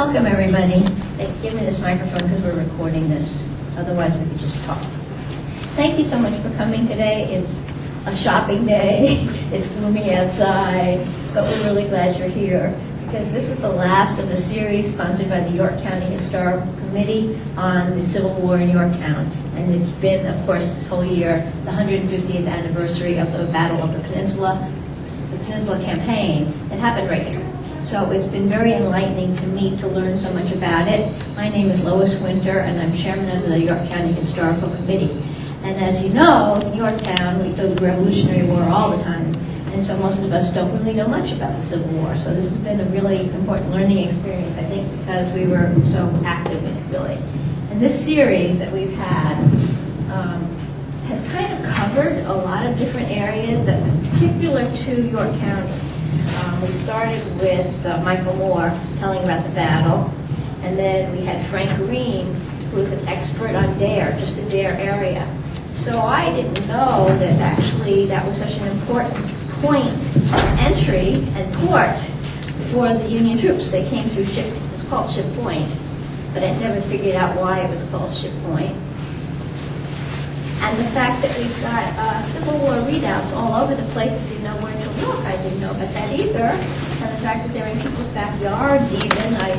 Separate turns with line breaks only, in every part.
Welcome, everybody. Give me this microphone because we're recording this. Otherwise, we could just talk. Thank you so much for coming today. It's a shopping day. It's gloomy outside, but we're really glad you're here because this is the last of a series sponsored by the York County Historical Committee on the Civil War in Yorktown. And it's been, of course, this whole year, the 150th anniversary of the Battle of the Peninsula Campaign. It happened right here. So it's been very enlightening to me to learn so much about it. My name is Lois Winter, and I'm chairman of the York County Historical Committee. And as you know, in Yorktown, we do the Revolutionary War all the time. And so most of us don't really know much about the Civil War. So this has been a really important learning experience, I think, because we were so active in it, really. And this series that we've had has kind of covered a lot of different areas that are particular to York County. We started with Michael Moore telling about the battle, and then we had Frank Green, who was an expert on Dare, just the Dare area. So I didn't know that actually that was such an important point of entry and port for the Union troops. They came through Ship, it's called Ship Point, but I never figured out why it was called Ship Point. And the fact that we've got Civil War readouts all over the place, if you know where to look, I didn't know about that either. And the fact that they're in people's backyards even, I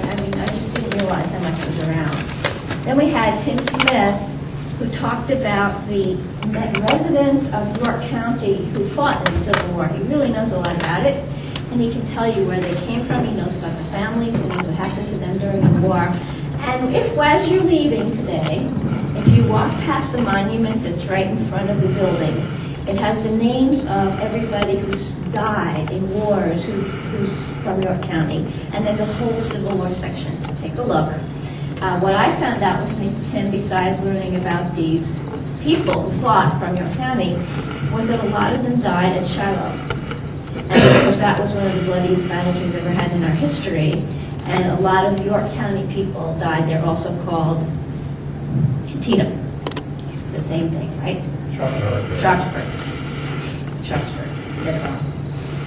just didn't realize how much was around. Then we had Tim Smith, who talked about the residents of York County who fought in the Civil War. He really knows a lot about it, and he can tell you where they came from. He knows about the families, he knows what happened to them during the war. And if, as you're leaving today, if you walk past the monument that's right in front of the building, it has the names of everybody who's died in wars who's from York County. And there's a whole Civil War section, so take a look. What I found out listening to Tim, besides learning about these people who fought from York County, was that a lot of them died at Shiloh. And of course that was one of the bloodiest battles we've ever had in our history. And a lot of York County people died. They're also called Antietam. It's the same thing, right? Sharpsburg.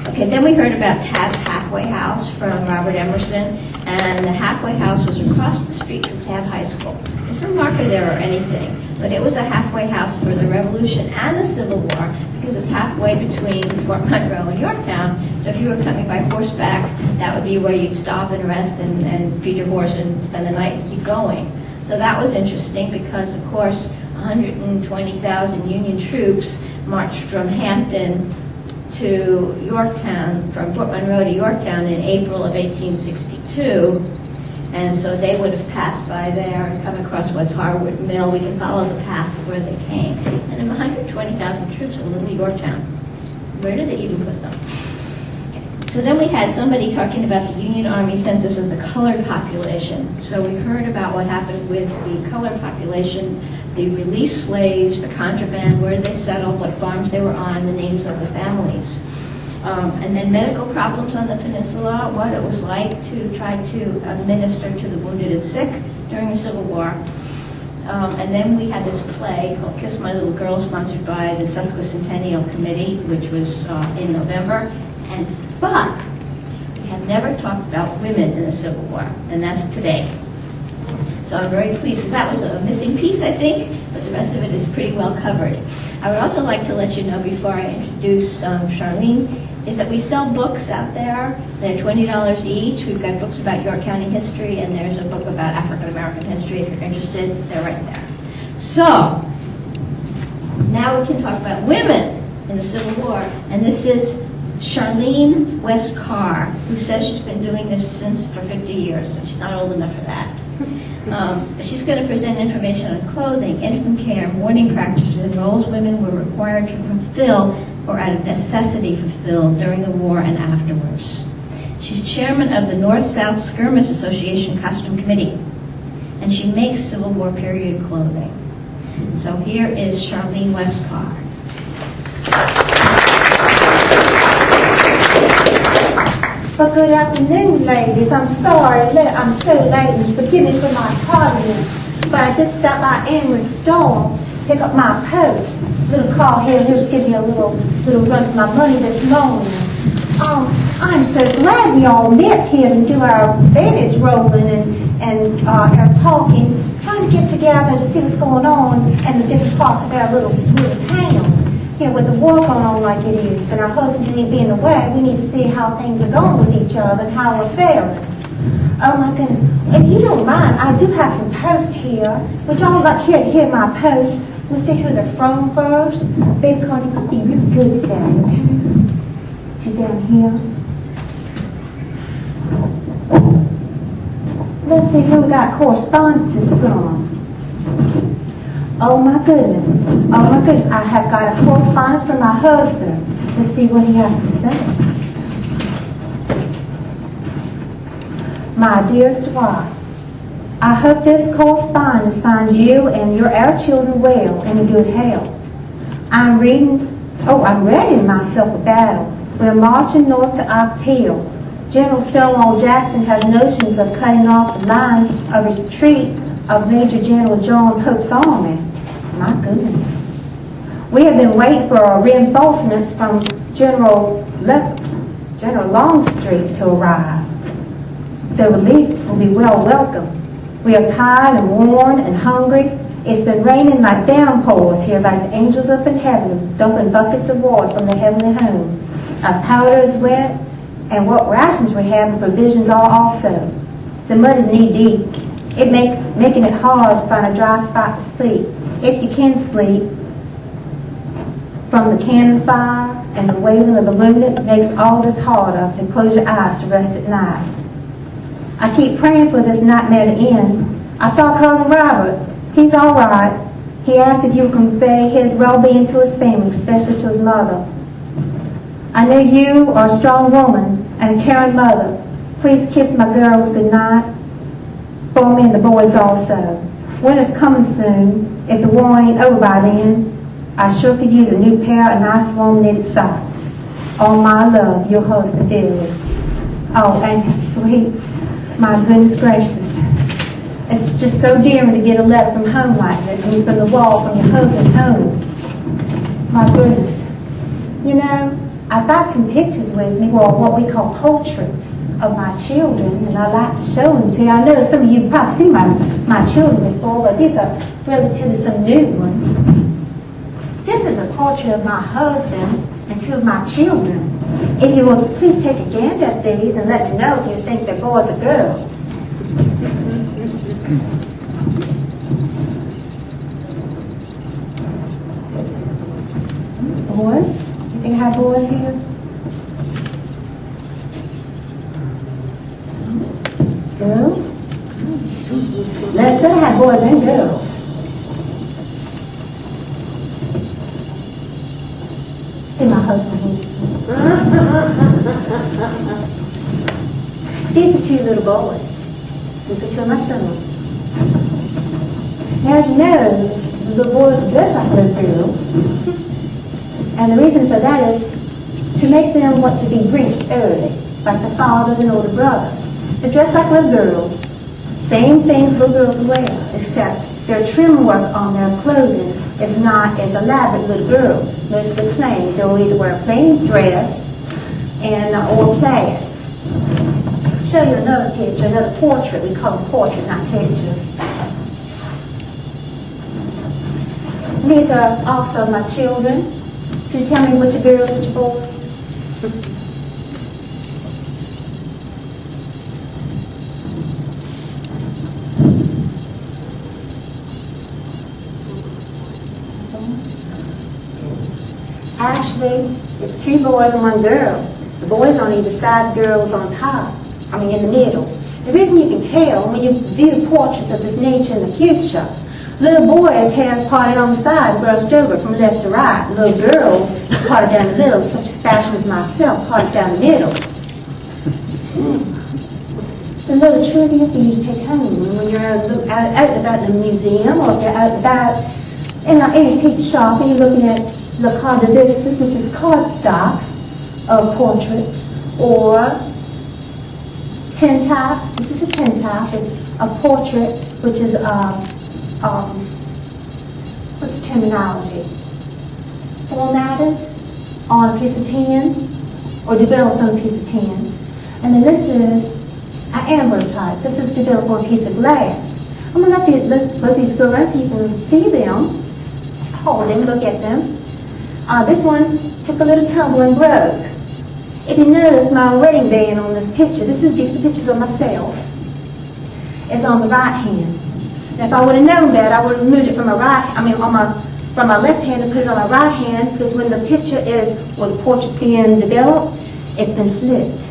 Okay, then we heard about Tabb's Halfway House from Robert Emerson, and the Halfway House was across the street from Tabb High School. There's no marker there or anything, but it was a halfway house for the Revolution and the Civil War because it's halfway between Fort Monroe and Yorktown. So if you were coming by horseback, that would be where you'd stop and rest and feed your horse and spend the night and keep going. So that was interesting because, of course, 120,000 Union troops marched from Hampton to Yorktown, from Fort Monroe to Yorktown in April of 1862. And so they would have passed by there and come across what's Harwood Mill. We can follow the path of where they came. And in 120,000 troops in little Yorktown. Where did they even put them? So then we had somebody talking about the Union Army census of the colored population. So we heard about what happened with the colored population, the released slaves, the contraband, where they settled, what farms they were on, the names of the families. And then medical problems on the peninsula, what it was like to try to administer to the wounded and sick during the Civil War. And then we had this play called Kiss My Little Girl, sponsored by the Sesquicentennial Committee, which was in November. But we have never talked about women in the Civil War, and that's today. So I'm very pleased. So that was a missing piece, I think, but the rest of it is pretty well covered. I would also like to let you know before I introduce Charlene, is that we sell books out there. They're $20 each. We've got books about York County history, and there's a book about African American history. If you're interested, they're right there. So now we can talk about women in the Civil War, and this is Charlene West Carr, who says she's been doing this for 50 years, and she's not old enough for that. She's going to present information on clothing, infant care, mourning practices, and roles women were required to fulfill or out of necessity fulfilled during the war and afterwards. She's chairman of the North-South Skirmish Association Costume Committee, and she makes Civil War period clothing. So here is Charlene West Carr.
Well, good afternoon, ladies. I'm sorry I'm so late, and forgive me for my tardiness. But I did stop by Amherst store, pick up my post. Little Carl here, he was giving me a little run for my money this morning. I'm so glad we all met here to do our bandage rolling and our talking, trying to get together to see what's going on in the different parts of our little town. You know, with the war going on like it is, and our husbands need to be in the way, we need to see how things are going with each other and how we're faring. Oh my goodness. If you don't mind, I do have some posts here. Would y'all like here to hear my posts? We'll see who they're from first. Baby Cardi will be really good today, okay? You down here. Let's see who we got correspondences from. Oh my goodness. Oh my goodness. I have got a correspondence from my husband. Let's see what he has to say. My dearest wife, I hope this correspondence finds you and our children well and in good health. I'm readying myself for battle. We're marching north to Ox Hill. General Stonewall Jackson has notions of cutting off the line of retreat of Major General John Pope's army. My goodness. We have been waiting for our reinforcements from General Longstreet to arrive. The relief will be well welcome. We are tired and worn and hungry. It's been raining like downpours here, like the angels up in heaven, dumping buckets of water from the heavenly home. Our powder is wet, and what rations we have and provisions are also. The mud is knee-deep. It making it hard to find a dry spot to sleep. If you can sleep, from the cannon fire and the wailing of the lumen, it makes all this harder to close your eyes to rest at night. I keep praying for this nightmare to end. I saw Cousin Robert. He's all right. He asked if you would convey his well-being to his family, especially to his mother. I know you are a strong woman and a caring mother. Please kiss my girls good night. For me and the boys also. Winter's coming soon. If the war ain't over by then, I sure could use a new pair of nice warm knitted socks. All my love, your husband, Billy. Oh, ain't that sweet? My goodness gracious. It's just so dear to get a letter from home like that, from the wall, from your husband's home. My goodness. You know, I've got some pictures with me, well, what we call portraits of my children, and I'd like to show them to you. I know some of you have probably seen my children before, but these are relatively some new ones. This is a portrait of my husband and two of my children. If you will please take a gander at these and let me know if you think they're boys or girls. Boys? You think I have boys here? Girls? Let's say I have boys and girls. See, my husband hates me. These are two little boys. These are two of my sons. Now, as you know, the little boys dress like little girls. And the reason for that is to make them want to be breached early, like the fathers and older brothers. They dress like little girls. Same things little girls wear, except their trim work on their clothing is not as elaborate little girls. Mostly plain. They'll either wear a plain dress or plaids. I'll show you another picture, another portrait. We call them portrait, not pictures. These are also my children. Can you tell me which are girls, which are boys? Actually, it's two boys and one girl. The boys on either side, the girls on top. I mean, in the middle. The reason you can tell when you view portraits of this nature in the future, little boys' hair's parted on the side, brushed over from left to right. Little girls parted down the middle, such as fashion as myself, parted down the middle. It's a little trivia for you to take home when you're out and about in a museum, or if you're out and about in an antique shop and you're looking at the card de vistas, which is cardstock of portraits, or tintypes. This is a tintype. It's a portrait, which is what's the terminology? Formatted on a piece of tin. or developed on a piece of tin. And then this is an ambrotype. This is developed on a piece of glass. I'm going to let both these go around so you can see them. Hold them, look at them. This one took a little tumble and broke. If you notice my wedding band on this picture, these are pictures of myself. It's on the right hand. Now, if I would have known that, I would have moved it from from my left hand and put it on my right hand, because when the picture is, or the portrait's being developed, it's been flipped.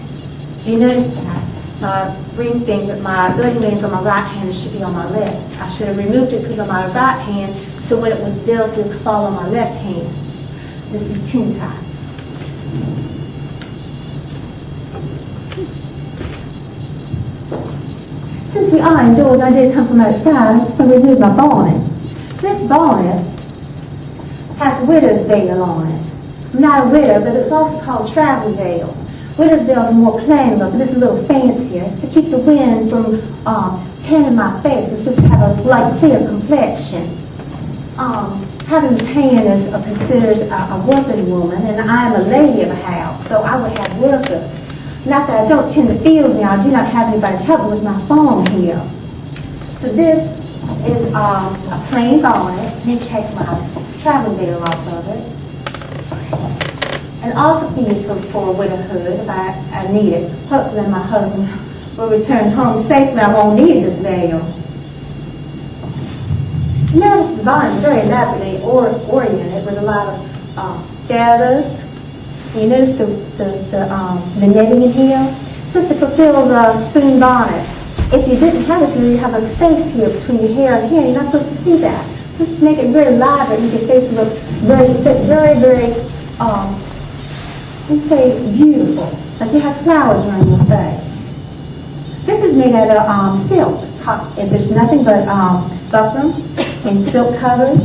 You notice that? My ring finger, my wedding band's on my right hand, it should be on my left. I should have removed it, put it on my right hand, so when it was developed, it would fall on my left hand. This is tin type. Since we are indoors, I did come from outside. I'm just going to remove my bonnet. This bonnet has a widow's veil on it. I'm not a widow, but it was also called traveling veil. Widow's veils are more plain look, and this is a little fancier. It's to keep the wind from tanning my face. It's supposed to have a light, clear complexion. Having a tan is considered a working woman, and I am a lady of a house, so I would have workers. Not that I don't tend to fields now, I do not have anybody to help me with my farm here. So this is a plain bonnet. Let me take my traveling veil off of it. And also can use for widowhood if I need it. Hopefully my husband will return home safely. I won't need this veil. Notice the bonnet is very elaborately oriented with a lot of feathers. You notice the netting in here? It's supposed to fulfill the spoon bonnet. If you didn't have this here, you have a space here between your hair and hair. You're not supposed to see that. Just make it very elaborate. Make your face look very, let's say, beautiful. Like you have flowers around your face. This is made out of silk. There's nothing but buckram and silk covered.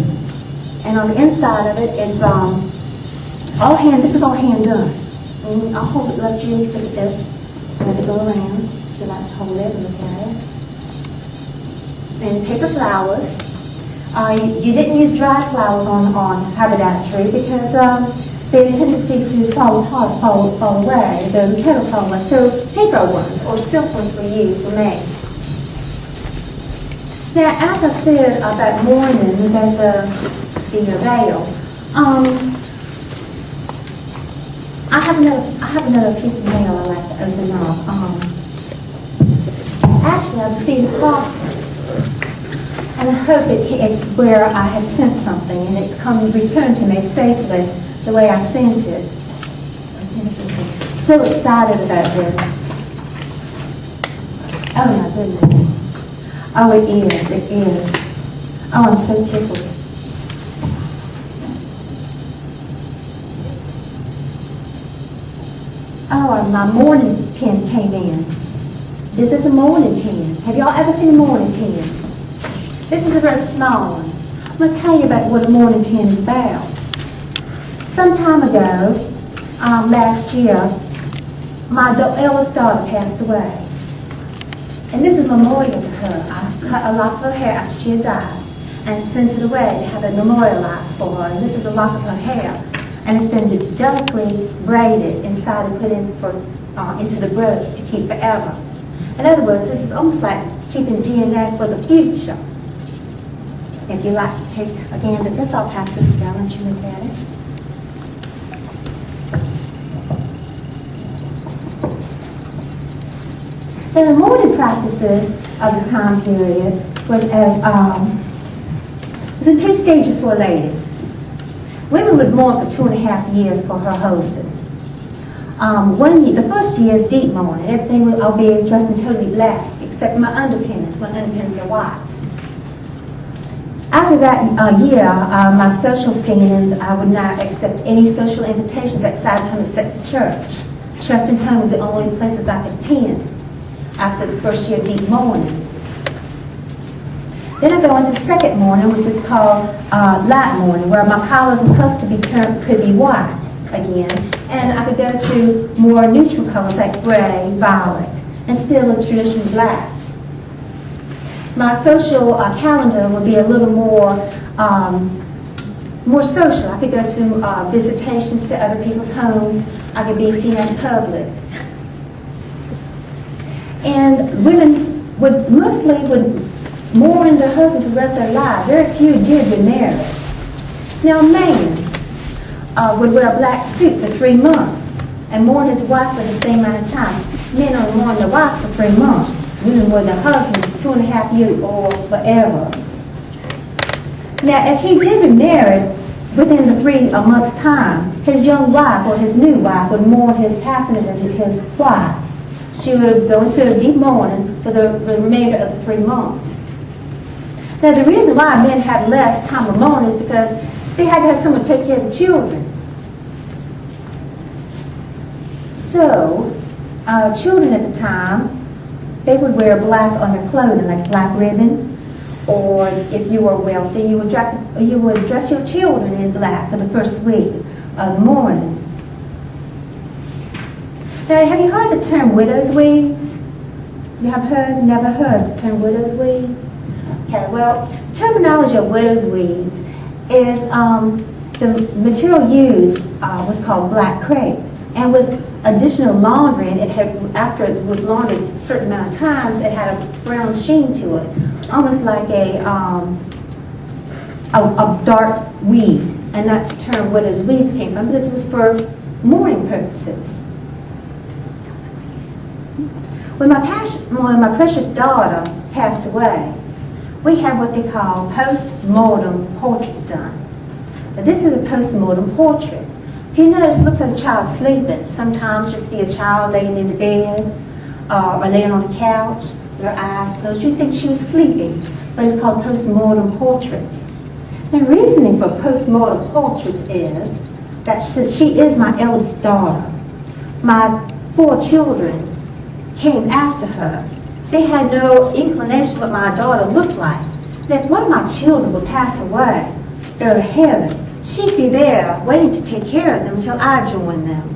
And on the inside of it, it's all hand. This is all hand done. And I'll hold it, let you look at this. Let it go around. If you like to hold it and look at it. And paper flowers. You didn't use dried flowers on haberdashery because they have a tendency to fall apart, fall away. The petals fall away. So paper ones or silk ones were made. Now, as I said about mourning, about the veil, I have another piece of mail I'd like to open up. Actually, I received a parcel, and I hope it's where I had sent something, and it's come returned to me safely the way I sent it. So excited about this. Oh my goodness. Oh, it is. Oh, I'm so tickled. Oh, my mourning pen came in. This is a mourning pen. Have y'all ever seen a mourning pen? This is a very small one. I'm going to tell you about what a mourning pen is about. Some time ago, last year, my eldest daughter passed away. And this is a memorial to her. I cut a lock of her hair after she had died and sent it away to have it memorialized for her. And this is a lock of her hair. And it's been delicately braided inside and put into the brooch to keep forever. In other words, this is almost like keeping DNA for the future. If you'd like to take a gander at this, I'll pass this around and let you look at it. Now, the mourning practices of the time period was in two stages for a lady. Women would mourn for 2.5 years for her husband. 1 year, the first year is deep mourning. Everything will be dressed in totally black, except my underpinnings. My underpinnings are white. After that year, my social standings, I would not accept any social invitations outside the home except the church. Church and home is the only places I could attend after the first year of deep mourning. Then I go into second mourning, which is called light mourning, where my collars and cuffs could be white again, and I could go to more neutral colors like gray, violet, and still the traditional black. My social calendar would be a little more social. I could go to visitations to other people's homes. I could be seen in public. And women would mourn their husband for the rest of their lives. Very few did remarry. Now, a man would wear a black suit for 3 months and mourn his wife for the same amount of time. Men only mourn their wives for 3 months. Women mourn their husbands 2.5 years or forever. Now, if he did remarry within the 3 months' time, his young wife or his new wife would mourn his passing of his wife. She would go into a deep mourning for the remainder of the 3 months. Now, the reason why men had less time of mourning is because they had to have someone to take care of the children. So, children at the time, they would wear black on their clothing, like black ribbon, or if you were wealthy, you would dress your children in black for the first week of the mourning. Now, have you heard the term widow's weeds? You have heard, never heard the term widow's weeds? Okay, well, terminology of widow's weeds is the material used was called black crepe. And with additional laundering, after it was laundered a certain amount of times, it had a brown sheen to it, almost like a dark weed. And that's the term widow's weeds came from, but this was for mourning purposes. When my precious daughter passed away, we had what they call post-mortem portraits done. Now, this is a post-mortem portrait. If you notice, it looks like a child sleeping. Sometimes just be a child laying in the bed or laying on the couch, their eyes closed. You'd think she was sleeping, but it's called post-mortem portraits. The reasoning for post-mortem portraits is that since she is my eldest daughter, my 4 children came after her. They had no inclination what my daughter looked like. And if one of my children would pass away, go to heaven, she'd be there waiting to take care of them until I join them.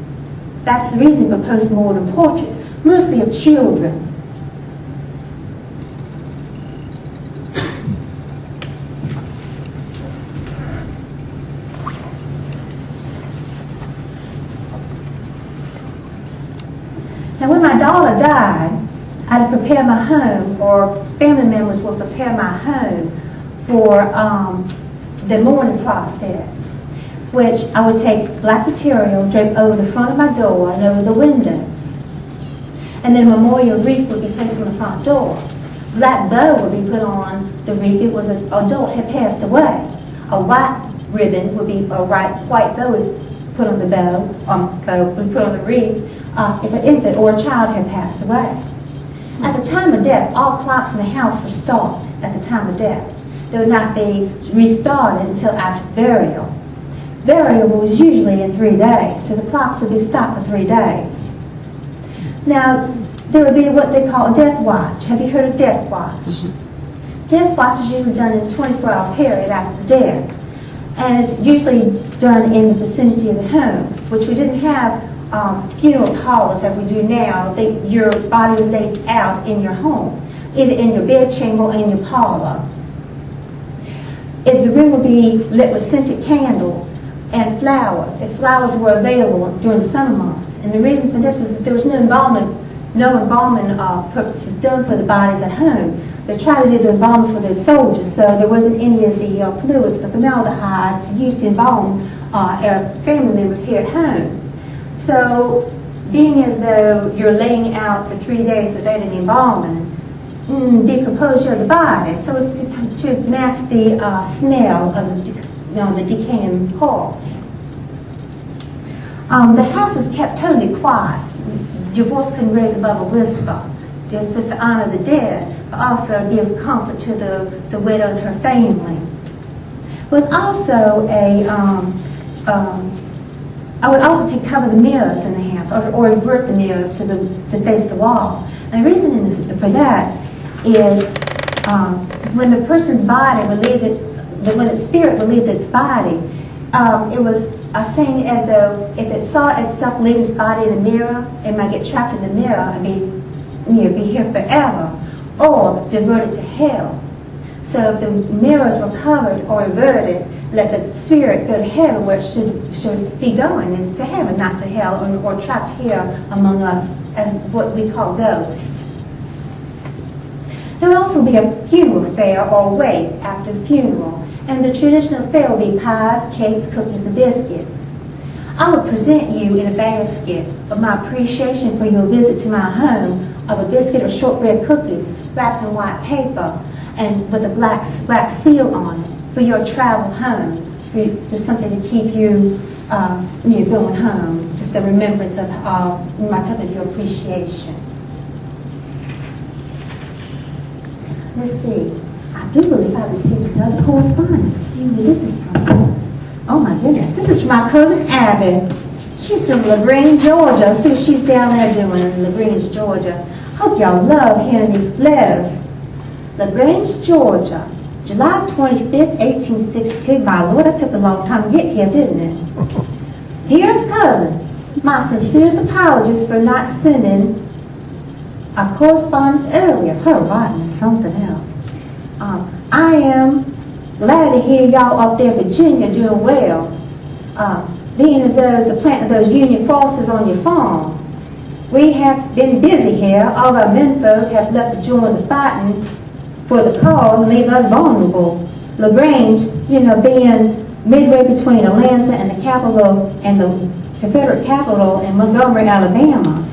That's the reason for post-mortem portraits, mostly of children. Now, when my daughter died, I'd prepare my home, or family members would prepare my home for the mourning process, which I would take black material, drape over the front of my door and over the windows. And then a memorial wreath would be placed on the front door. Black bow would be put on the wreath. It was an adult had passed away. A white ribbon would be, a white bow would put on the bow would put on the wreath if an infant or a child had passed away. At the time of death, all clocks in the house were stopped at the time of death. They would not be restarted until after burial. Burial was usually in 3 days, so the clocks would be stopped for 3 days. Now, there would be what they call a death watch. Have you heard of death watch? Death watch is usually done in a 24-hour period after death. And it's usually done in the vicinity of the home, which we didn't have funeral parlors that we do now. Your body was laid out in your home, either in your bed chamber or in your parlor. The room would be lit with scented candles and flowers, if flowers were available during the summer months. And the reason for this was that there was no embalming purposes done for the bodies at home. They tried to do the embalming for the soldiers, so there wasn't any of the fluids, the formaldehyde used to embalm our family members here at home. So, being as though you're laying out for 3 days without any embalming, decomposure of the body, so as to mask the smell of the decaying corpse. The house was kept totally quiet. Your voice couldn't raise above a whisper. You're supposed to honor the dead, but also give comfort to the widow and her family. It was also I would also cover the mirrors in the house, or revert the mirrors to face the wall. And the reason for that is when the person's body would leave when its spirit would leave its body, it was a saying as though if it saw itself leaving its body in the mirror, it might get trapped in the mirror and be here forever, or diverted to hell. So if the mirrors were covered or reverted, let the spirit go to heaven where it should be going, is to heaven, not to hell, or trapped here among us as what we call ghosts. There will also be a funeral fare or wake after the funeral, and the traditional fare will be pies, cakes, cookies, and biscuits. I will present you in a basket of my appreciation for your visit to my home of a biscuit or shortbread cookies wrapped in white paper and with a black seal on it for your travel home, for something to keep you when you're going home, just a remembrance of my token of your appreciation. Let's see. I do believe I received another correspondence. Let's see who this is from. Oh my goodness, this is from my cousin Abby. She's from LaGrange, Georgia. Let's see what she's down there doing in LaGrange, Georgia. Hope y'all love hearing these letters. LaGrange, Georgia, July 25th, 1862. My Lord, that took a long time to get here, didn't it? Dearest cousin, my sincerest apologies for not sending a correspondence earlier. Her writing is something else. I am glad to hear y'all up there in Virginia doing well, being as though it's the plant of those Union forces on your farm. We have been busy here. All our menfolk have left to join the fighting for the cause and leave us vulnerable. LaGrange, being midway between Atlanta and the capital and the Confederate capital in Montgomery, Alabama.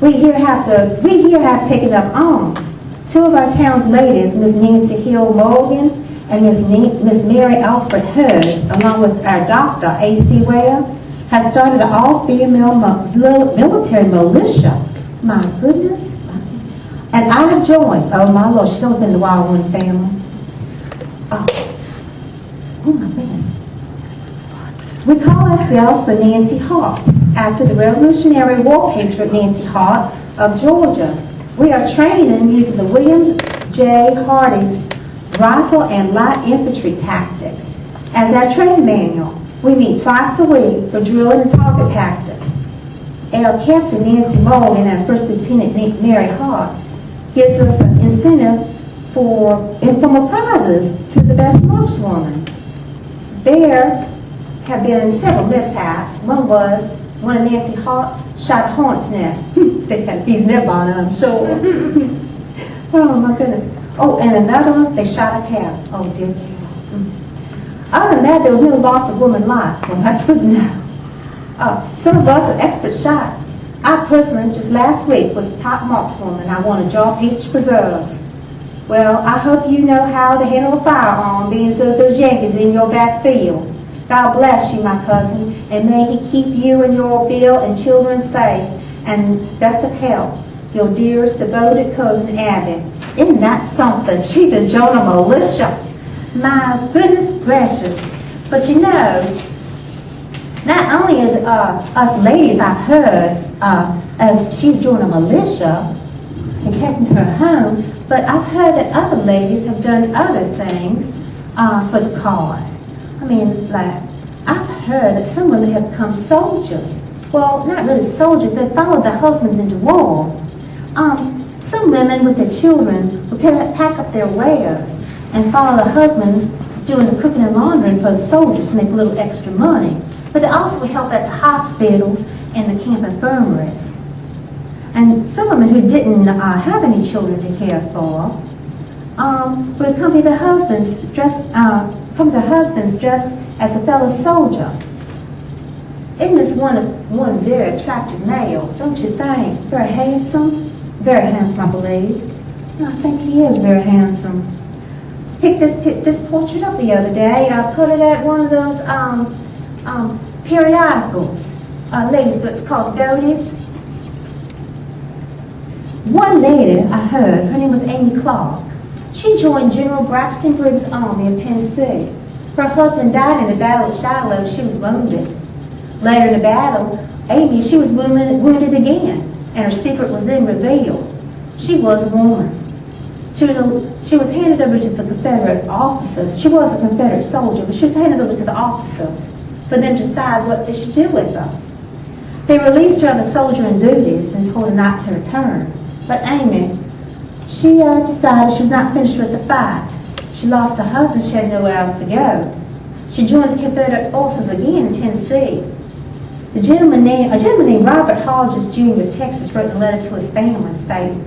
We here have taken up arms. Two of our town's ladies, Miss Nancy Hill Morgan and Miss Mary Alfred Hood, along with our doctor, A.C. Ware, has started an all-female military militia. My goodness. And I joined. Oh, my Lord, she's only been in the Wild One family. Oh, my goodness. We call ourselves the Nancy Hawks, after the Revolutionary War patriot Nancy Hawk of Georgia. We are training using the Williams J. Hardee's rifle and light infantry tactics as our training manual. We meet twice a week for drilling and target practice. Our Captain Nancy Morgan and First Lieutenant Mary Hart gives us an incentive for informal prizes to the best markswoman. There have been several mishaps. One was one of Nancy Hart's shot a hornet's nest. They had bees in their bonnet, I'm sure. Oh my goodness. Oh, and another one, they shot a cow. Oh dear cow. Other than that, there was no loss of woman life. Well, that's good to know. Some of us are expert shots. I personally, just last week, was a top markswoman. I won a jar of peach preserves. Well, I hope you know how to handle a firearm, being as though those Yankees in your back field. God bless you, my cousin, and may He keep you and your Bill and children safe, and best of health. Your dearest, devoted cousin, Abby. Isn't that something? She done joined a militia. My goodness gracious. But not only is us ladies, I've heard, as she's joined a militia, protecting her home, but I've heard that other ladies have done other things for the cause. I mean, like, I've heard that some women have become soldiers. Well, not really soldiers, they followed their husbands into war. Some women with their children would pack up their wares and follow their husbands doing the cooking and laundering for the soldiers to make a little extra money. But they also would help at the hospitals and the camp infirmaries. And some women who didn't have any children to care for would accompany their husbands dressed as a fellow soldier. Isn't this one very attractive male, don't you think? Very handsome? Very handsome, I believe. I think he is very handsome. Picked this portrait up the other day. I put it at one of those periodicals. Ladies, what's called Doties. One lady I heard, her name was Amy Clark. She joined General Braxton Briggs' Army of Tennessee. Her husband died in the battle at Shiloh. She was wounded. Later in the battle, Amy, she was wounded again, and her secret was then revealed. She was a woman. She was handed over to the Confederate officers. She was a Confederate soldier, but she was handed over to the officers for them to decide what they should do with her. They released her of the soldiering duties and told her not to return. But Amy, she decided she was not finished with the fight. She lost her husband. She had nowhere else to go. She joined the Confederate forces again in Tennessee. A gentleman named Robert Hodges Jr. of Texas wrote a letter to his family stating,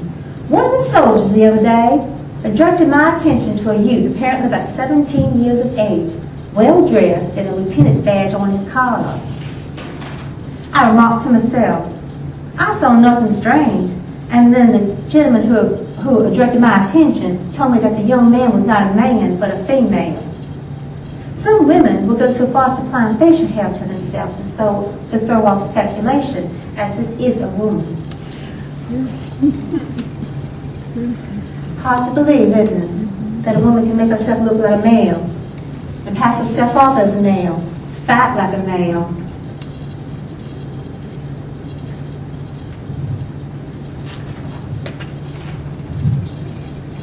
"One of the soldiers the other day directed my attention to a youth apparently about 17 years of age, well dressed and a lieutenant's badge on his collar. I remarked to myself, I saw nothing strange, and then the gentleman who directed my attention told me that the young man was not a man but a female. Some women will go so far as to apply facial hair to themselves to throw off speculation, as this is a woman." Hard to believe, isn't it, that a woman can make herself look like a male and pass herself off as a male, fight like a male.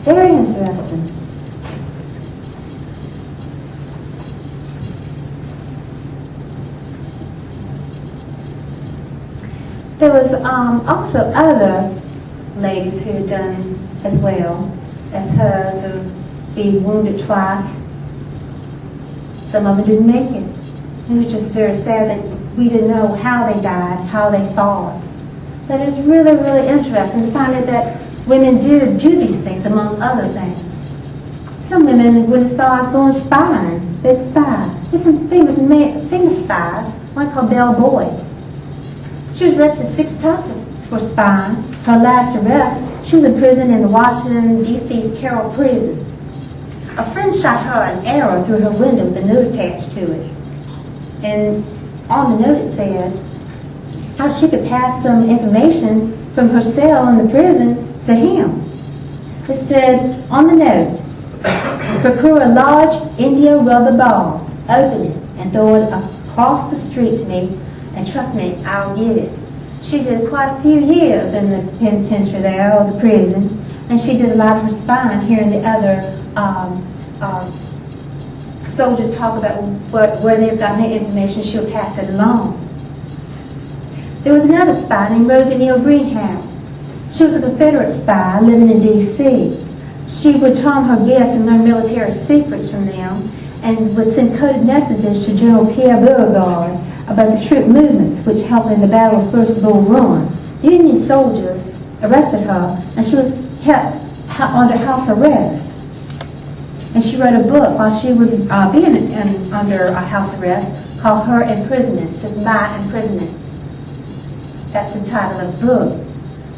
Very interesting. There was also other ladies who had done as well as her to be wounded twice. Some of them didn't make it. It was just very sad that we didn't know how they died, how they fought. But it's really, really interesting to find out that women do these things, among other things. Some women went as far as going spying. They'd spy. There's some famous spies, one called Belle Boyd. She was arrested 6 times for spying. Her last arrest, she was in prison in the Washington, D.C.'s Carroll prison. A friend shot her an arrow through her window with a note attached to it. And on the note it said how she could pass some information from her cell in the prison to him. It said on the note, "Procure a large India rubber ball, open it, and throw it across the street to me, and trust me, I'll get it." She did quite a few years in the penitentiary there, or the prison, and she did a lot of her spying, hearing the other soldiers talk about where they've gotten their information. She'll pass it along. There was another spy named Rosie Neal Greenhow. She was a Confederate spy living in D.C. She would charm her guests and learn military secrets from them, and would send coded messages to General Pierre Beauregard about the troop movements which helped in the Battle of First Bull Run. The Union soldiers arrested her, and she was kept under house arrest. And she wrote a book while she was being under a house arrest called Her Imprisonment. It says My Imprisonment. That's the title of the book.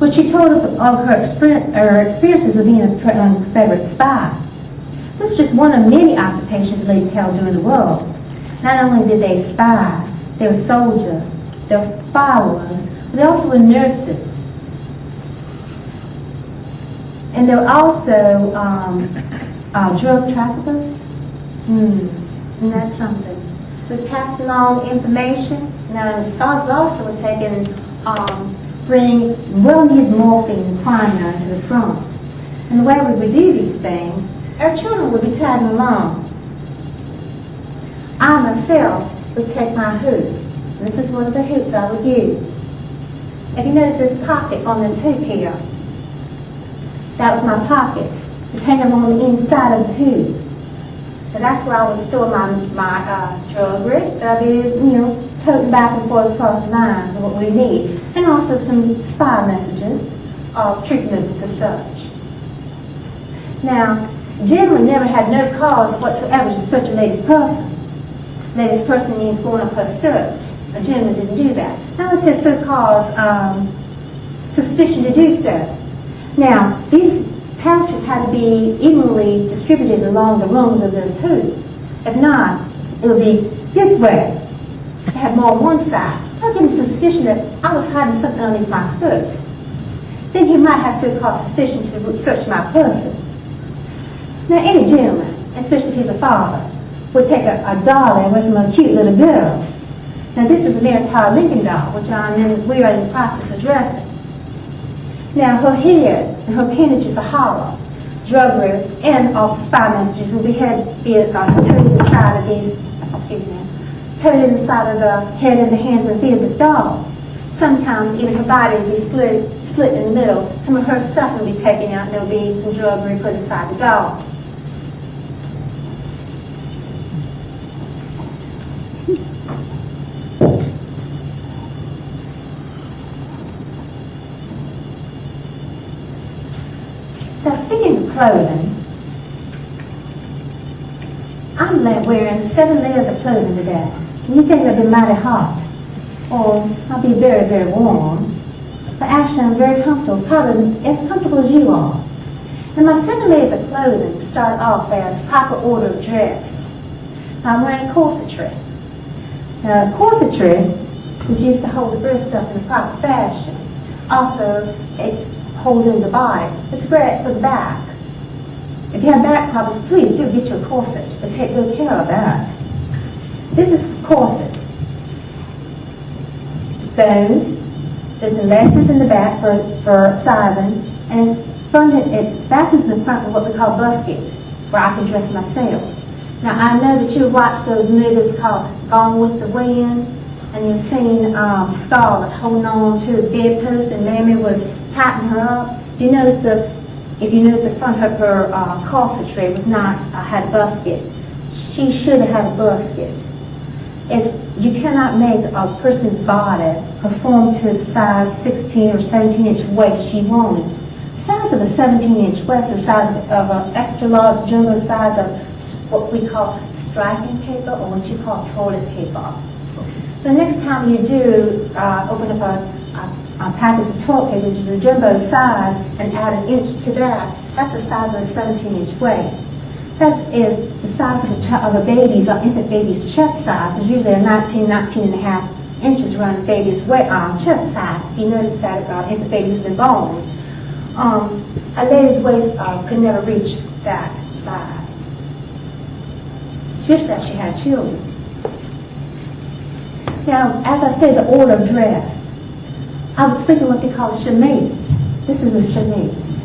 Which she told of her experiences of being a Confederate spy. This is just one of many occupations ladies held during the war. Not only did they spy, they were soldiers, they were followers, but they also were nurses. And they were also drug traffickers. And that's something. We passed along information. Now, the scars also were taken, bring well-needed morphine and quinine to the front. And the way we would do these things, our children would be tagging along. I myself would take my hoop. And this is one of the hoops I would use. If you notice this pocket on this hoop here, that was my pocket. It's hanging on the inside of the hoop. And that's where I would store my druggery that I'd be, toting back and forth across the lines of what we need. And also some spy messages of troop movements as such. Now, generally never had no cause whatsoever to search a lady's person. Lady's person means going up her skirt. A gentleman didn't do that. Now it says so cause suspicion to do so. Now, these pouches had to be evenly distributed along the rungs of this hoop. If not, it would be this way. It had more on one side. That would give him suspicion that I was hiding something underneath my skirts. Then he might have so called suspicion to search my person. Now, any gentleman, especially if he's a father, would take a dolly away from a cute little girl. Now, this is a Mary Todd Lincoln doll, which we are in the process of dressing. Now, her head and her appendages are hollow. Druggery and also spy messages will be toted inside of these, toted inside of the head and the hands and feet of this doll. Sometimes even her body will be slit in the middle. Some of her stuff will be taken out and there will be some druggery put inside the doll. Now, speaking of clothing, I'm wearing 7 layers of clothing today. And you think it'll be mighty hot, or I'll be very, very warm. But actually, I'm very comfortable, probably as comfortable as you are. And my 7 layers of clothing start off as proper order of dress. Now, I'm wearing corsetry. Now, corsetry is used to hold the breast up in a proper fashion. Also, it holds in the body. It's great for the back. If you have back problems, please do get your corset, but take good care of that. This is corset. It's bowed. There's some laces in the back for sizing, and it fastens in the front with what we call busket, where I can dress myself. Now, I know that you've watched those movies called Gone with the Wind, and you've seen Scarlett holding on to the bedpost, and Mammy was tightening her up. If you notice the front of her corsetry was not had a busket. She should have had a busket. You cannot make a person's body conform to the size 16 or 17-inch waist she wanted. The size of a 17-inch waist is the size of an extra large jumbo size of what we call striking paper, or what you call toilet paper. So next time you do open up a package of toilet paper, which is a jumbo size, and add an inch to that, that's the size of a 17-inch waist. That is the size of a baby's or infant baby's chest size. It's usually a 19 and a half inches around the baby's chest size. If you notice that about infant baby's been born, a lady's waist could never reach that size, especially if she had children. Now, as I say, the order of dress, I would sleep in what they call a chemise. This is a chemise,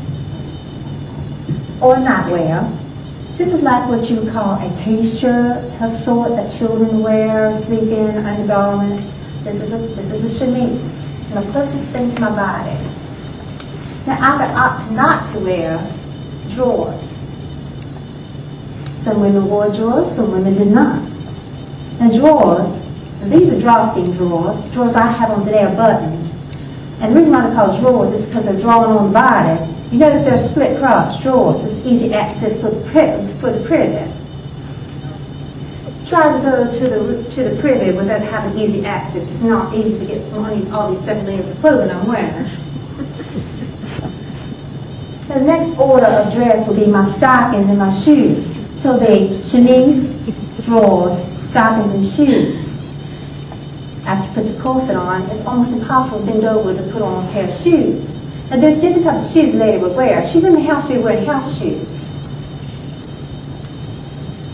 or a nightwear. This is like what you would call a t-shirt of sort that children wear, sleep in, undergarment. This is a chemise. It's my closest thing to my body. Now, I would opt not to wear drawers. Some women wore drawers, some women did not. Now, drawers, these are drawstring drawers. The drawers I have on today are buttoned. And the reason why they're called drawers is because they're drawn on the body. You notice they're split cross drawers. It's easy access for the privy. Try to go to the privy without having easy access. It's not easy to get underneath all these 7 layers of clothing I'm wearing. The next order of dress will be my stockings and my shoes. So the chemise, drawers, stockings, and shoes. After you put the corset on, it's almost impossible to bend over to put on a pair of shoes. Now, there's different types of shoes a lady would wear. If she's in the house, she'll be wearing house shoes.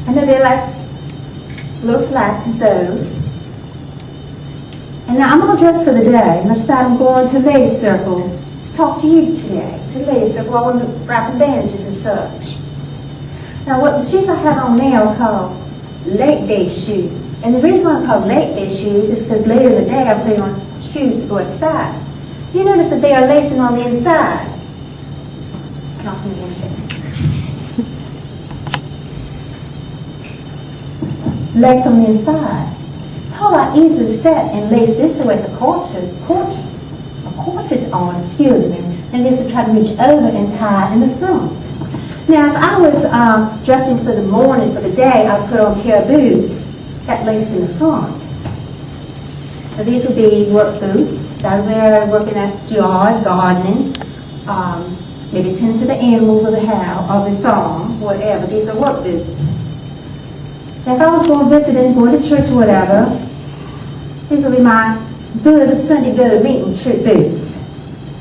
And then they're like little flats as those. And now I'm all dressed for the day, and I decided I'm going to a ladies' circle to talk to you today. To the ladies' circle, while we're wrapping bandages and such. Now, what the shoes I have on now are called late day shoes. And the reason why I'm called late day shoes is because later in the day I'm putting on shoes to go outside. You notice that they are lacing on the inside. Not from the inside. Lace on the inside. A whole lot easier to set and lace this way with a corset on, excuse me, and this to try to reach over and tie in the front. Now, if I was dressing for the morning, for the day, I'd put on a pair of boots that laced in the front. Now, these would be work boots that I wear working at the yard, gardening, maybe tending to the animals of the house, or the farm, whatever. These are work boots. Now, if I was going visiting, going to church or whatever, these would be my good Sunday go-to-meeting boots.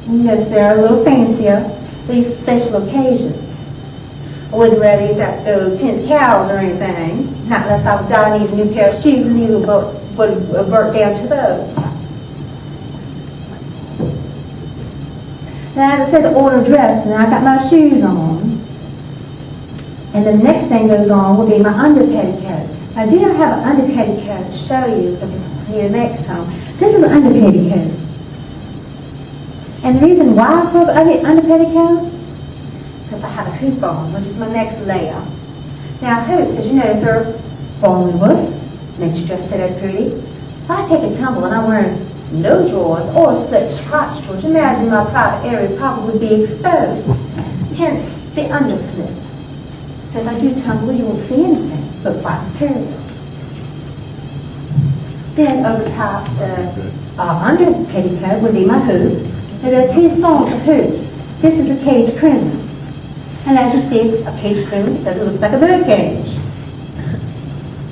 You notice they're a little fancier for these special occasions. I wouldn't wear these out to go tend to cows or anything, not unless I was dying to need a new pair of shoes, and these would work down to those. Now, as I said, the order of dress, now I got my shoes on, and the next thing goes on will be my underpetticoat. I do not have an underpetticoat to show you because I need to make some. This is an underpetticoat. And the reason why I put an underpetticoat, because I have a hoop on, which is my next layer. Now, hoops, as you notice, are formulas, makes your dress sit up pretty. If I take a tumble and I'm wearing no drawers or split crotch drawers, imagine my private area probably would be exposed. Hence, the underslip. So if I do tumble, you won't see anything but white material. Then over top, the under petticoat would be my hoop. Now there are two forms of hoops. This is a cage crinoline. And as you see, it's a cage crinoline because it looks like a bird cage.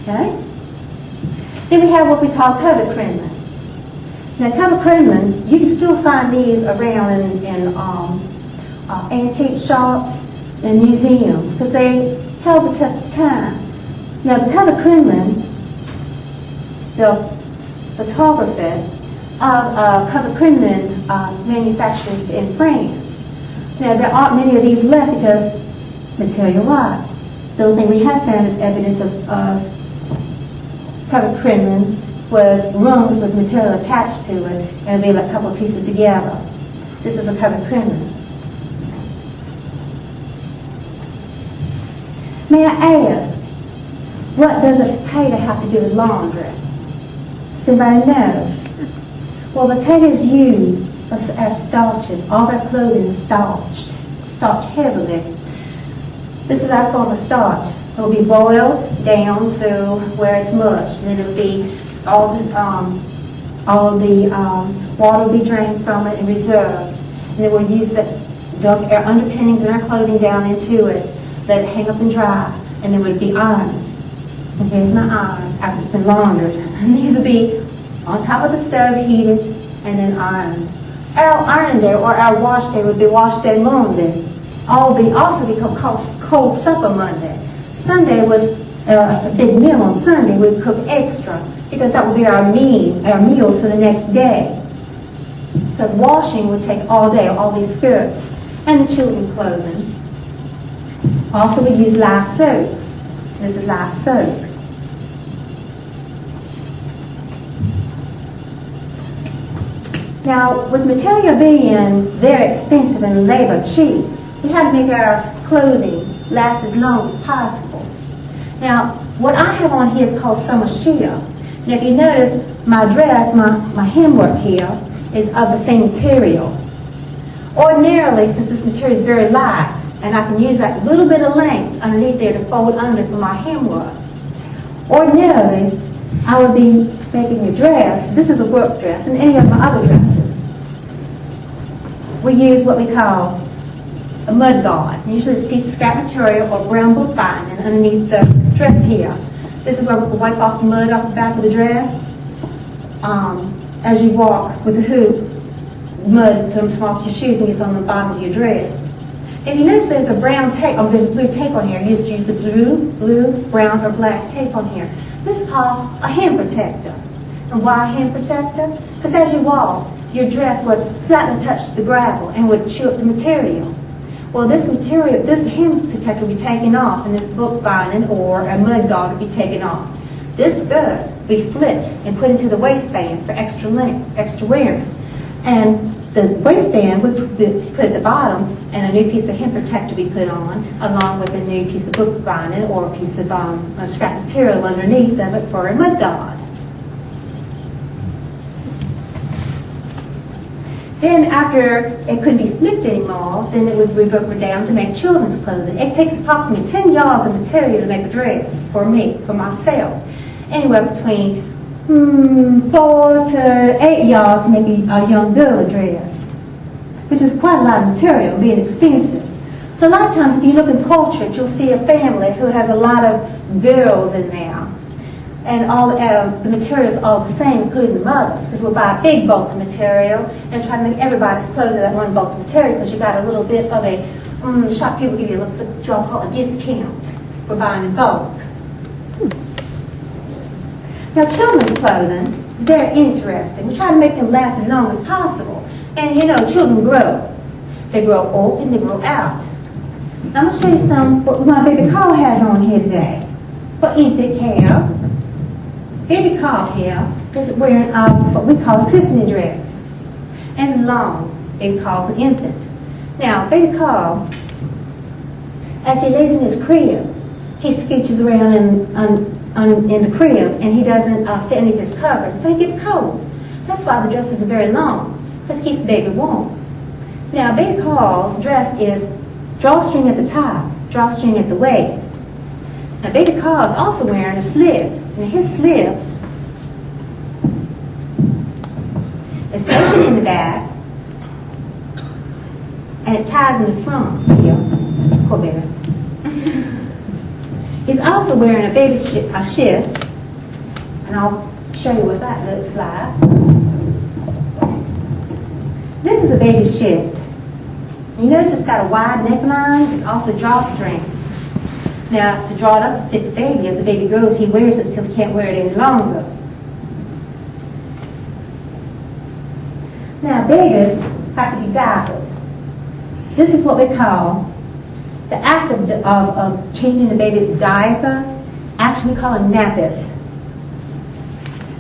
Okay? Then we have what we call cover crinoline. Now cover crinoline, you can still find these around in antique shops and museums because they held the test of time. Now the cover crinoline, the photographer of cover crinoline manufactured in France. Now there aren't many of these left because material rots. The only thing we have found is evidence of cover crinolines was rungs with material attached to it and be like a couple of pieces together. This is a cover crinoline. May I ask, what does a potato have to do with laundry? Somebody know? Well, potatoes used as starching. All their clothing is starched heavily. This is our form of starch. It will be boiled down to where it's mushed. Then it will be all the water will be drained from it and reserved. And then we'll use the dunk our underpinnings and our clothing down into it. Let it hang up and dry, and then we'd be ironed. And here's my iron after it's been laundered. And these would be on top of the stove, heated, and then ironed. Our iron day or our wash day would be wash day Monday. Also be called cold supper Monday. Sunday was a big meal on Sunday. We'd cook extra because that would be our meals for the next day. Because washing would take all day, all these skirts and the children's clothing. Also, we use lye soap. This is lye soap. Now, with material being very expensive and labor cheap, we had to make our clothing last as long as possible. Now, what I have on here is called summer sheer. Now, if you notice, my dress, my hemwork here, is of the same material. Ordinarily, since this material is very light, and I can use that little bit of length underneath there to fold under for my hemwork. Ordinarily, I would be making a dress. This is a work dress, and any of my other dresses. We use what we call a mudguard. Usually it's a piece of scrap material or brown book binding underneath the dress here. This is where we wipe off the mud off the back of the dress. As you walk with the hoop, mud comes off your shoes and gets on the bottom of your dress. If you notice there's a brown tape, there's blue tape on here. You just use the blue, brown, or black tape on here. This is called a hem protector. And why a hem protector? Because as you walk, your dress would slightly touch the gravel and would chew up the material. Well, this hem protector would be taken off, and this book binding or a mud guard would be taken off. This skirt would be flipped and put into the waistband for extra length, extra wearing. And the waistband would be put at the bottom, and a new piece of hem protector would be put on, along with a new piece of book binding or a piece of scrap material underneath of it for a mud guard. Then after it couldn't be flipped anymore, then it would be broken down to make children's clothing. It takes approximately 10 yards of material to make a dress for me, for myself. Anywhere between 4 to 8 yards to make a young girl a dress, which is quite a lot of material, being expensive. So a lot of times if you look in portraits, you'll see a family who has a lot of girls in there. And all the materials are all the same, including the mothers, because we'll buy a big bulk of material and try to make everybody's clothes of that one bulk of material because you got a little bit of a, shop people give you what y'all call a discount for buying in bulk. Now, children's clothing is very interesting. We try to make them last as long as possible. And you know, children grow. They grow old and they grow out. I'm going to show you some what my baby Carl has on here today. For infant care. Baby Carl here is wearing what we call a christening dress. And it's long. Baby Carl's an infant. Now, baby Carl, as he lays in his crib, he scooches around in the crib, and he doesn't stay underneath his cover, so he gets cold. That's why the dresses are very long, because it keeps the baby warm. Now, baby Carl's dress is drawstring at the top, drawstring at the waist. Now baby Carr is also wearing a slip, and his slip is open in the back, and it ties in the front here. Poor baby. He's also wearing a baby shift, and I'll show you what that looks like. This is a baby shift. You notice it's got a wide neckline. It's also drawstring. Now, to draw it up to fit the baby, as the baby grows, he wears it till he can't wear it any longer. Now, babies have to be diapered. This is what we call the act of changing the baby's diaper. Actually, we call it nappies.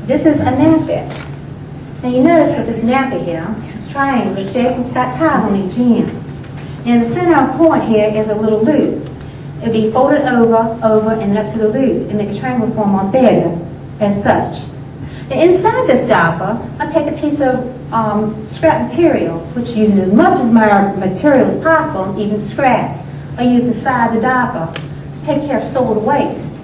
This is a nappy. Now, you notice with this nappy here, it's triangular shape. It's got ties on each end. And the center point here is a little loop. It'll be folded over, and up to the loop, and make a triangle form on the bed as such. Now, inside this diaper, I'll take a piece of scrap material, which using as much as my material as possible, even scraps, I use inside the diaper to take care of solid waste.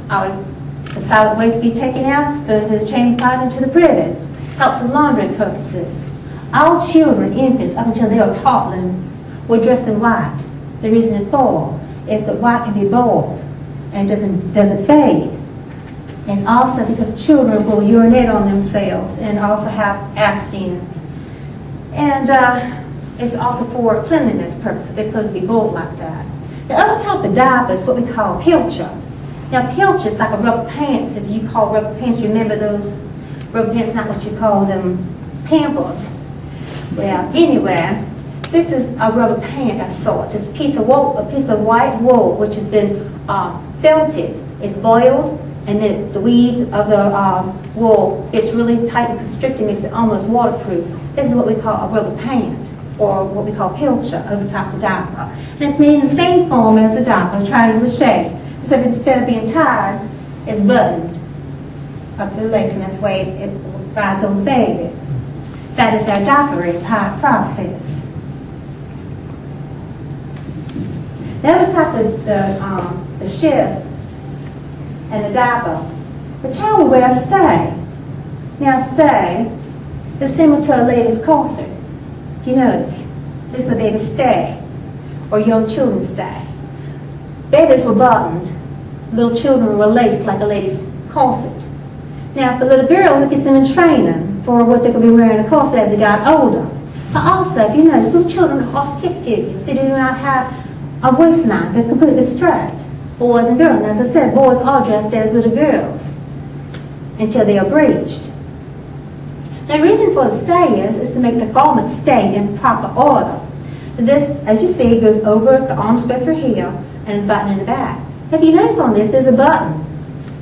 The solid waste be taken out, go into the chamber pot, into the privet. Helps with laundry purposes. All children, infants, up until they are toddling, were dressed in white. The reason for is that white can be boiled and it doesn't fade. And it's also because children will urinate on themselves and also have abstinence. And it's also for cleanliness purposes. Their clothes be boiled like that. Now, up top of the diaper is what we call pilcher. Now, pilcher is like a rubber pants. If you call rubber pants, remember those rubber pants, not what you call them, pampers. Well, anyway, this is a rubber pant of sorts. It's a piece of wool, a piece of white wool, which has been felted. It's boiled, and then the weave of the wool gets really tight and constricted, makes it almost waterproof. This is what we call a rubber pant, or what we call pilcher, over top of the diaper. And it's made in the same form as a diaper, triangular shape, except instead of being tied, it's buttoned up to the legs, and that's the way it rides on the baby. That is our diapering process. Now over top of the shift and the diaper, the child will wear a stay. Now stay is similar to a lady's corset. If you notice, this is a baby's stay, or young children's stay. Babies were buttoned, little children were laced like a lady's corset. Now for little girls, it gets them in training for what they could be wearing a corset as they got older. But also, if you notice, little children are stick figures. They do not have a waistline. They're completely strapped, boys and girls. And as I said, boys are dressed as little girls until they are breeched. The reason for the stay is to make the garment stay in proper order. This, as you see, goes over the arms go through here and is buttoned in the back. If you notice on this, there's a button.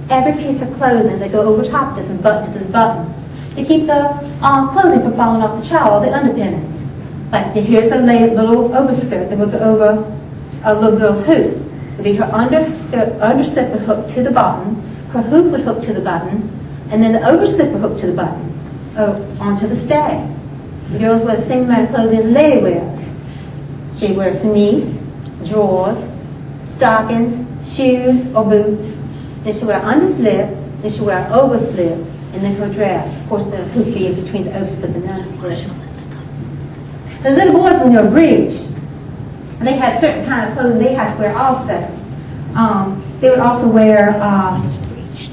Every piece of clothing that go over top of this is buttoned to this button to keep the clothing from falling off the child, the underpinnings. Like here's a little overskirt that will go over a little girl's hoop. It would be her underslip would hook to the bottom, her hoop would hook to the button, and then the overslip would hook to the button, onto the stay. The girls wear the same amount of clothing as the lady wears. She wears chemise, drawers, stockings, shoes, or boots. Then she wear underslip, then she wear overslip, and then her dress. Of course, the hoop being between the overslip and the underslip. The little boys, when they were breeched, they had certain kind of clothing they had to wear also. They would also wear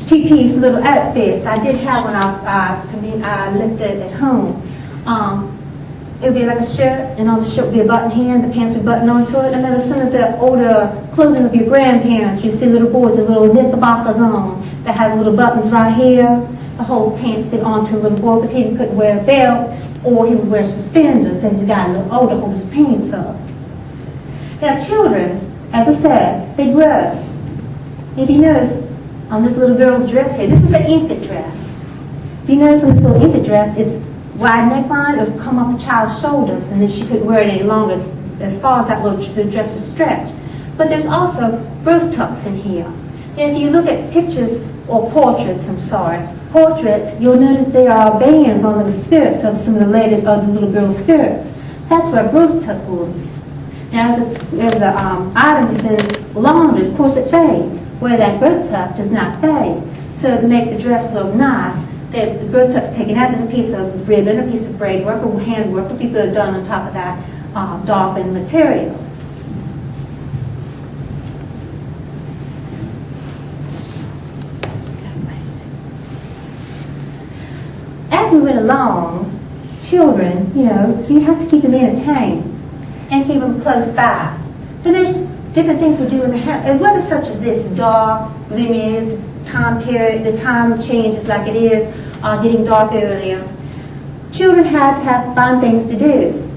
two-piece little outfits. I did have one I left it at home. It would be like a shirt, and on the shirt would be a button here, and the pants would button onto it. And then some of the older clothing of your grandparents, you see little boys with little knickerbockers on that have little buttons right here. The whole pants sit onto the little boy because he couldn't wear a belt, or he would wear suspenders since he got a little older to hold his pants up. Now children, as I said, they grow. If you notice on this little girl's dress here, this is an infant dress. If you notice on this little infant dress, it's wide neckline, it would come off the child's shoulders, and then she couldn't wear it any longer as far as that the dress was stretched. But there's also growth tucks in here. And if you look at pictures, or portraits, portraits, you'll notice there are bands on the skirts of some of the little girls' skirts. That's where growth tuck was. Now, as the item has been laundered, of course it fades, where that growth tuck does not fade. So to make the dress look nice, the growth tuck is taken out, and a piece of ribbon, a piece of braid work, or hand work would be done on top of that darkened material. As we went along, children, you have to keep them entertained and keep them close by. So there's different things we do in the house, and whether such as this, dark, gloomy, time period, the time changes like it is, getting dark earlier. Children have to have fun things to do.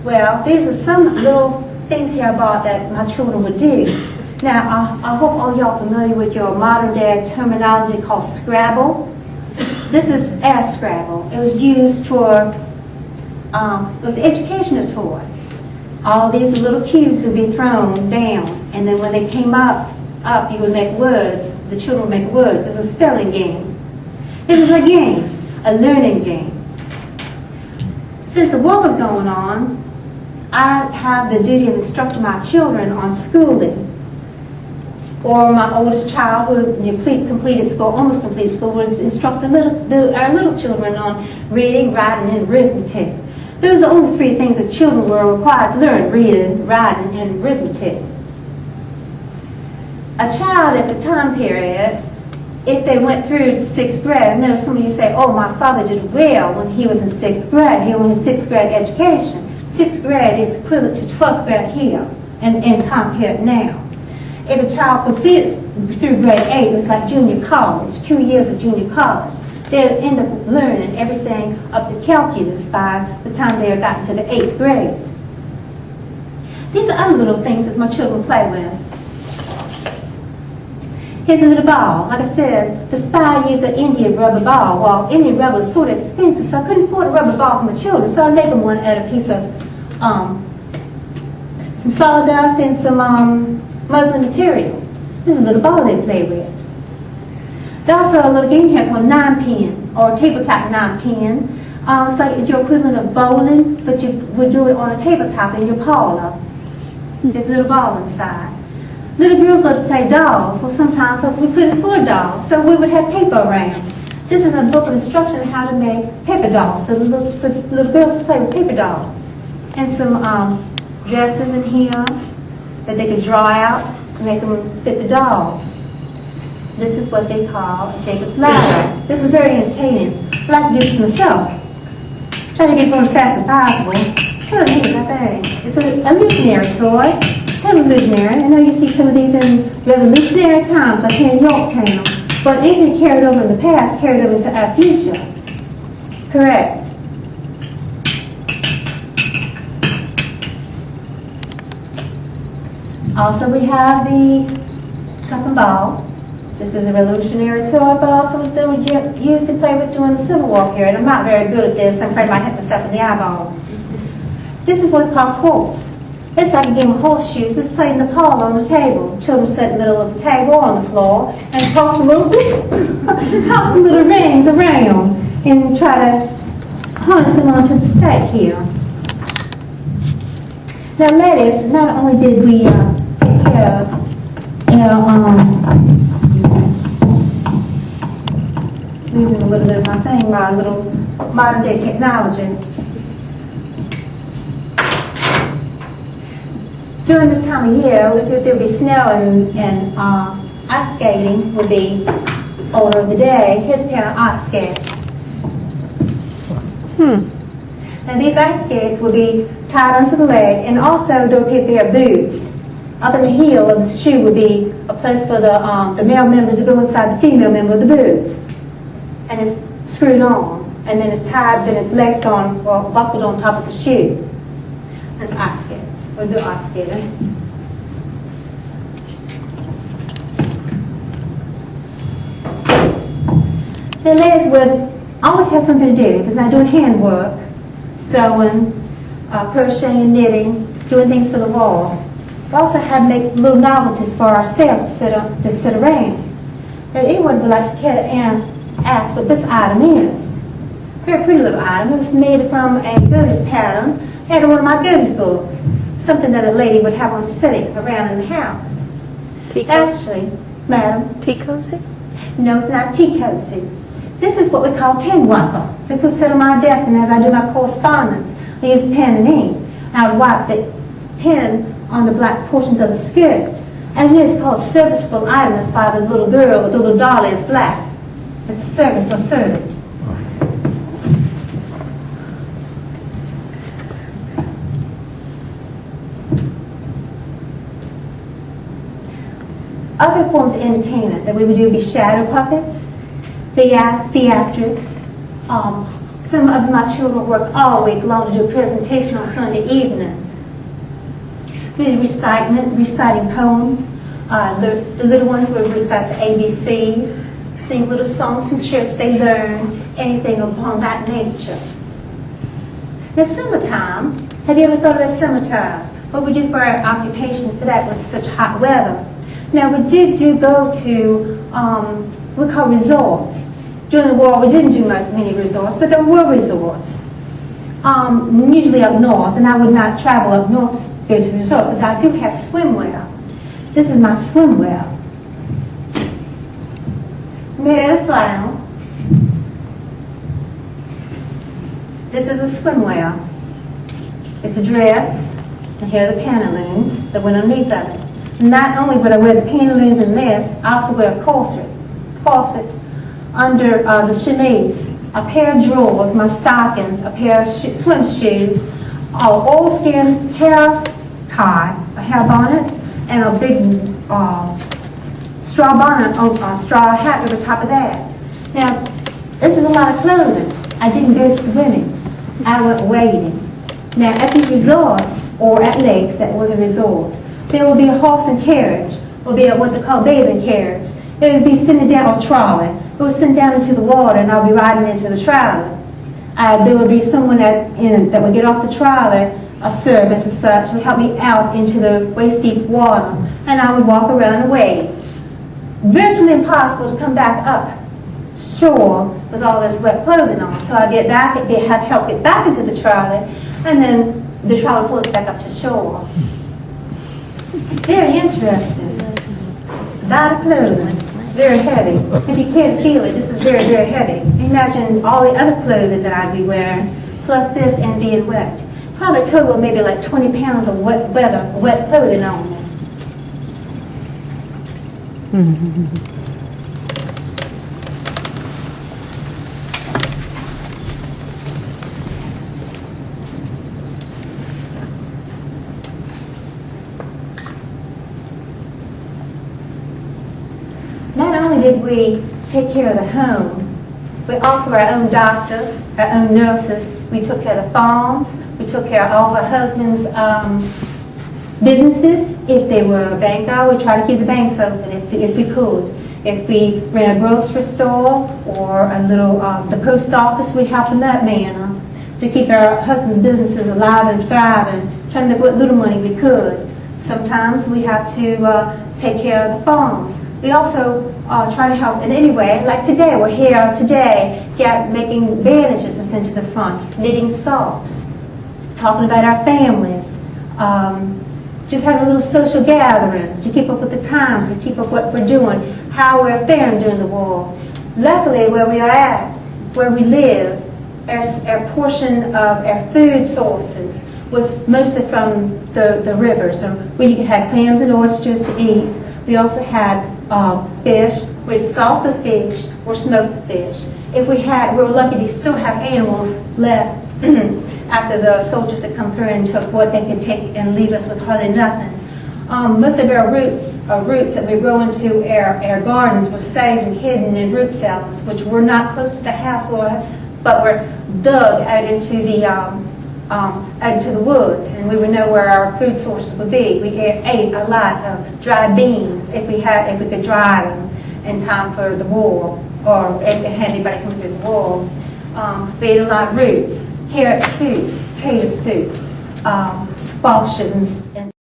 Well, there's some little things here I bought that my children would do. Now, I hope all y'all are familiar with your modern day terminology called Scrabble. This is air Scrabble. It was used for, it was an educational toy. All these little cubes would be thrown down, and then when they came up, you would make words. The children would make words. It's a spelling game. This is a game, a learning game. Since the war was going on, I have the duty of instructing my children on schooling. Or my oldest child, who completed school, almost completed school, would instruct our little children on reading, writing, and arithmetic. Those are the only three things that children were required to learn: reading, writing, and arithmetic. A child at the time period, if they went through to 6th grade, I know some of you say, oh, my father did well when he was in 6th grade. He was in 6th grade education. 6th grade is equivalent to 12th grade here in time period now. If a child completed through grade 8, it was like junior college, 2 years of junior college. They'll end up learning everything up to calculus by the time they got to the 8th grade. These are other little things that my children play with. Here's a little ball. Like I said, the spy used an Indian rubber ball. Well, Indian rubber is sort of expensive, so I couldn't afford a rubber ball for my children, so I made them one out of a piece of some sawdust and some muslin material. This is a little ball they play with. There's also a little game here called 9-pin, or tabletop 9-pin. It's like your equivalent of bowling, but you would do it on a tabletop in your parlor. There's a little ball inside. Little girls love to play dolls. Well, sometimes we couldn't afford dolls, so we would have paper around. This is a book of instruction on how to make paper dolls for little girls to play with paper dolls. And some dresses in here that they could draw out to make them fit the dolls. This is what they call Jacob's Ladder. This is very entertaining. I like to do this myself. Try to get going as fast as possible. Sort of neat, I think. It's an illusionary toy. Revolutionary. I know you see some of these in revolutionary times, like here in Yorktown. But anything carried over in the past, carried over into our future. Correct. Also, we have the cup and ball. This is a revolutionary toy, but also was used to play with during the Civil War period. I'm not very good at this. I'm afraid I might hit myself in the eyeball. This is what we call quotes. It's like a game of horseshoes. It's played in the parlor on the table. Children sit in the middle of the table or on the floor and toss the little toss the little rings around and try to harness them onto the stake here. Now, ladies, not only did we take care of, losing a little bit of my thing, my little modern day technology. During this time of year, there would be snow and ice skating would be order of the day. Here's a pair of ice skates. Now these ice skates would be tied onto the leg, and also there would be a pair of boots. Up in the heel of the shoe would be a place for the male member to go inside the female member of the boot. And it's screwed on, and then it's tied, then it's laced on or buckled on top of the shoe. That's ice skates. We'll do ice skating. The ladies would always have something to do because they're doing handwork, sewing, crocheting, knitting, doing things for the wall. We also had to make little novelties for ourselves to sit around. That anyone would like to care and ask what this item is. Very pretty little item. It was made from a goddess pattern Had one of my ghost books, something that a lady would have on sitting around in the house. Actually, madam.
Tea cozy?
No, it's not tea cozy. This is what we call pen wiper. This will sit on my desk, and as I do my correspondence, I use pen and ink. I would wipe the pen on the black portions of the skirt. As you know, it's called a serviceable item. That's why the little girl with the little dolly is black. It's a service or servant. Other forms of entertainment that we would do would be shadow puppets, theatrics. Some of my children worked all week long to do a presentation on Sunday evening. We did reciting poems. The little ones would recite the ABCs, sing little songs from church they learned, anything upon that nature. The summertime, have you ever thought about summertime? What we do for our occupation for that was such hot weather. Now we did go to what we call resorts. During the war we didn't do many resorts, but there were resorts. Usually up north, and I would not travel up north to go to a resort, but I do have swimwear. This is my swimwear. It's made out of flannel. This is a swimwear. It's a dress, and here are the pantaloons that went underneath of it. Not only would I wear the pantaloons in this, I also wear a corset under the chemise, a pair of drawers, my stockings, a pair of swim shoes, oilskin hair tie, a hair bonnet, and a big straw bonnet, straw hat over top of that. Now, this is a lot of clothing. I didn't go swimming. I went wading. Now, at these resorts, or at lakes, that was a resort, there would be a horse and carriage, or be what they call bathing carriage. It would be sitting down, or trolley. It would send down into the water, and I'll be riding into the trolley. There would be someone that would get off the trolley, a servant or such, would help me out into the waist-deep water, and I would walk around and wade. Virtually impossible to come back up shore with all this wet clothing on. So I'd get back, have help get back into the trolley, and then the trolley pulls us back up to shore. Very interesting. A lot of clothing. Very heavy. If you can't feel it, this is very, very heavy. Imagine all the other clothing that I'd be wearing, plus this and being wet. Probably a total of maybe like 20 pounds of wet clothing on me. Not only did we take care of the home, we also were our own doctors, our own nurses. We took care of the farms. We took care of all of our husband's businesses. If they were a banker, we tried to keep the banks open if we could. If we ran a grocery store or a little the post office, we helped in that manner to keep our husband's businesses alive and thriving, trying to make what little money we could. Sometimes we have to take care of the farms. We also try to help in any way. Like today, we're here today making bandages to send to the front, knitting socks, talking about our families, just having a little social gathering to keep up with the times, to keep up what we're doing, how we're faring during the war. Luckily, where we are at, where we live, our portion of our food sources was mostly from the rivers. So we had clams and oysters to eat. We also had fish. We had salted fish or smoked fish. If we were lucky to still have animals left after the soldiers had come through and took what they could take and leave us with hardly nothing. Most of our roots that we grow into our gardens were saved and hidden in root cellars, which were not close to the house, but were dug out into the woods, and we would know where our food sources would be. We ate a lot of dried beans if we could dry them in time for the war, or if it had anybody come through the war. We ate a lot of roots, carrot soups, potato soups, squashes, and